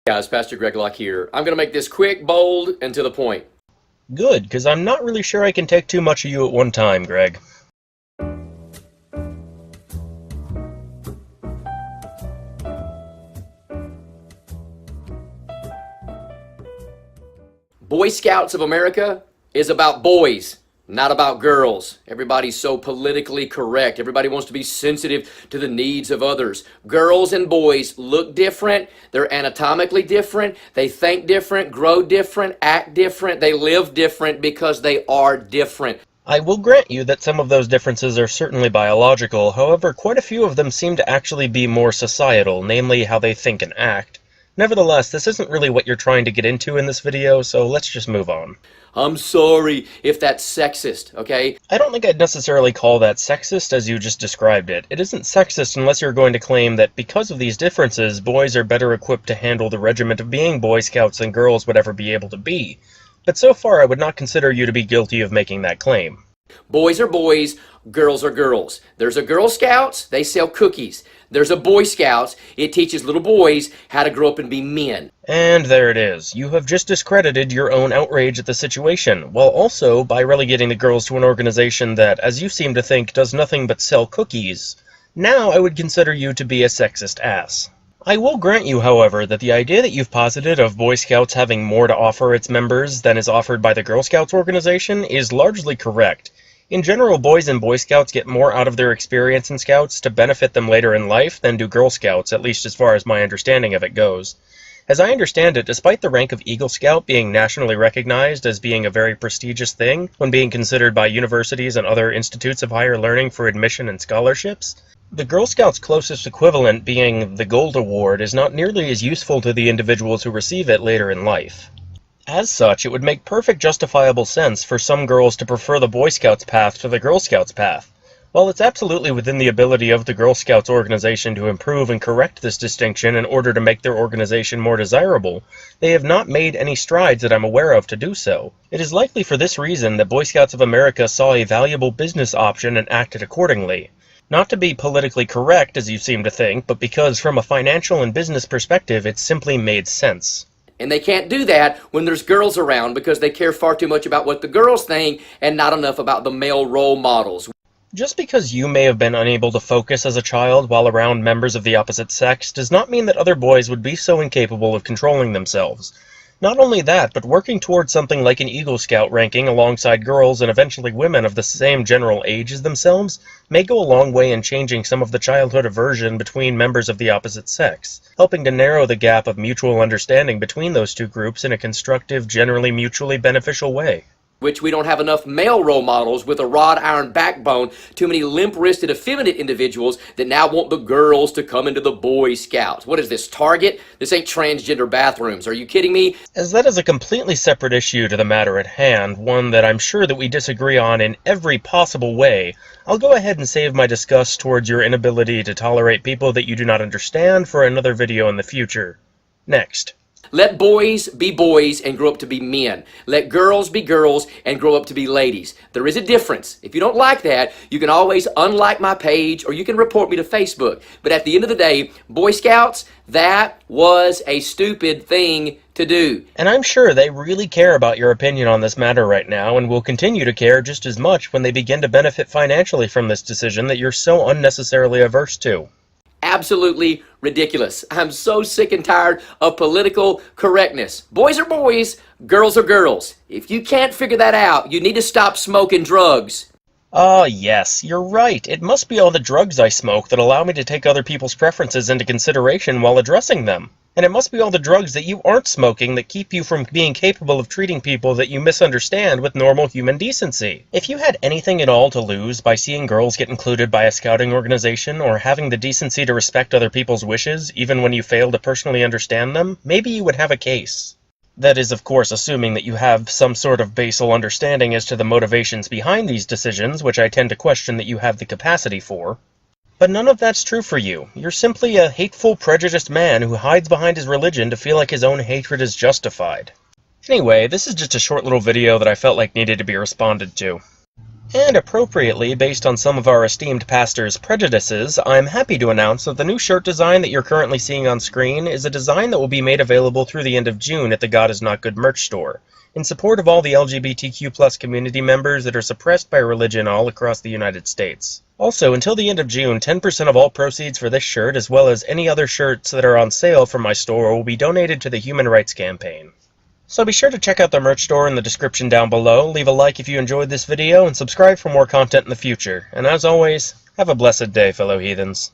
Guys, Pastor Greg Locke here. I'm going to make this quick, bold, and to the point. Good, because I'm not really sure I can take too much of you at one time, Greg. Boy Scouts of America is about boys, not about girls. Everybody's so politically correct. Everybody wants to be sensitive to the needs of others. Girls and boys look different. They're anatomically different. They think different, grow different, act different. They live different because they are different. I will grant you that some of those differences are certainly biological. However, quite a few of them seem to actually be more societal, namely how they think and act. Nevertheless, this isn't really what you're trying to get into in this video, so let's just move on. I'm sorry if that's sexist, okay? I don't think I'd necessarily call that sexist as you just described it. It isn't sexist unless you're going to claim that because of these differences, boys are better equipped to handle the regiment of being Boy Scouts than girls would ever be able to be. But so far, I would not consider you to be guilty of making that claim. Boys are boys, girls are girls. There's a Girl Scouts, they sell cookies. There's a Boy Scouts, it teaches little boys how to grow up and be men. And there it is. You have just discredited your own outrage at the situation, while also by relegating the girls to an organization that, as you seem to think, does nothing but sell cookies. Now I would consider you to be a sexist ass. I will grant you, however, that the idea that you've posited of Boy Scouts having more to offer its members than is offered by the Girl Scouts organization is largely correct. In general, boys and Boy Scouts get more out of their experience in Scouts to benefit them later in life than do Girl Scouts, at least as far as my understanding of it goes. As I understand it, despite the rank of Eagle Scout being nationally recognized as being a very prestigious thing when being considered by universities and other institutes of higher learning for admission and scholarships, the Girl Scouts' closest equivalent, being the Gold Award, is not nearly as useful to the individuals who receive it later in life. As such, it would make perfect justifiable sense for some girls to prefer the Boy Scouts path to the Girl Scouts path. While it's absolutely within the ability of the Girl Scouts organization to improve and correct this distinction in order to make their organization more desirable, they have not made any strides that I'm aware of to do so. It is likely for this reason that Boy Scouts of America saw a valuable business option and acted accordingly. Not to be politically correct, as you seem to think, but because from a financial and business perspective it simply made sense. And they can't do that when there's girls around because they care far too much about what the girls think and not enough about the male role models. Just because you may have been unable to focus as a child while around members of the opposite sex does not mean that other boys would be so incapable of controlling themselves. Not only that, but working towards something like an Eagle Scout ranking alongside girls and eventually women of the same general age as themselves may go a long way in changing some of the childhood aversion between members of the opposite sex, helping to narrow the gap of mutual understanding between those two groups in a constructive, generally mutually beneficial way. Which we don't have enough male role models with a wrought iron backbone, too many limp-wristed, effeminate individuals that now want the girls to come into the Boy Scouts. What is this, Target? This ain't transgender bathrooms. Are you kidding me? As that is a completely separate issue to the matter at hand, one that I'm sure that we disagree on in every possible way, I'll go ahead and save my disgust towards your inability to tolerate people that you do not understand for another video in the future. Next. Let boys be boys and grow up to be men. Let girls be girls and grow up to be ladies. There is a difference. If you don't like that, you can always unlike my page or you can report me to Facebook. But at the end of the day, Boy Scouts, that was a stupid thing to do. And I'm sure they really care about your opinion on this matter right now and will continue to care just as much when they begin to benefit financially from this decision that you're so unnecessarily averse to. Absolutely ridiculous. I'm so sick and tired of political correctness. Boys are boys, girls are girls. If you can't figure that out, you need to stop smoking drugs. Ah, yes, you're right. It must be all the drugs I smoke that allow me to take other people's preferences into consideration while addressing them. And it must be all the drugs that you aren't smoking that keep you from being capable of treating people that you misunderstand with normal human decency. If you had anything at all to lose by seeing girls get included by a scouting organization or having the decency to respect other people's wishes, even when you fail to personally understand them, maybe you would have a case. That is, of course, assuming that you have some sort of basal understanding as to the motivations behind these decisions, which I tend to question that you have the capacity for. But none of that's true for you. You're simply a hateful, prejudiced man who hides behind his religion to feel like his own hatred is justified. Anyway, this is just a short little video that I felt like needed to be responded to. And appropriately, based on some of our esteemed pastor's prejudices, I'm happy to announce that the new shirt design that you're currently seeing on screen is a design that will be made available through the end of June at the God Is Not Good merch store, in support of all the LGBTQ+ community members that are suppressed by religion all across the United States. Also, until the end of June, 10% of all proceeds for this shirt, as well as any other shirts that are on sale from my store, will be donated to the Human Rights Campaign. So be sure to check out the merch store in the description down below, leave a like if you enjoyed this video, and subscribe for more content in the future. And as always, have a blessed day, fellow heathens.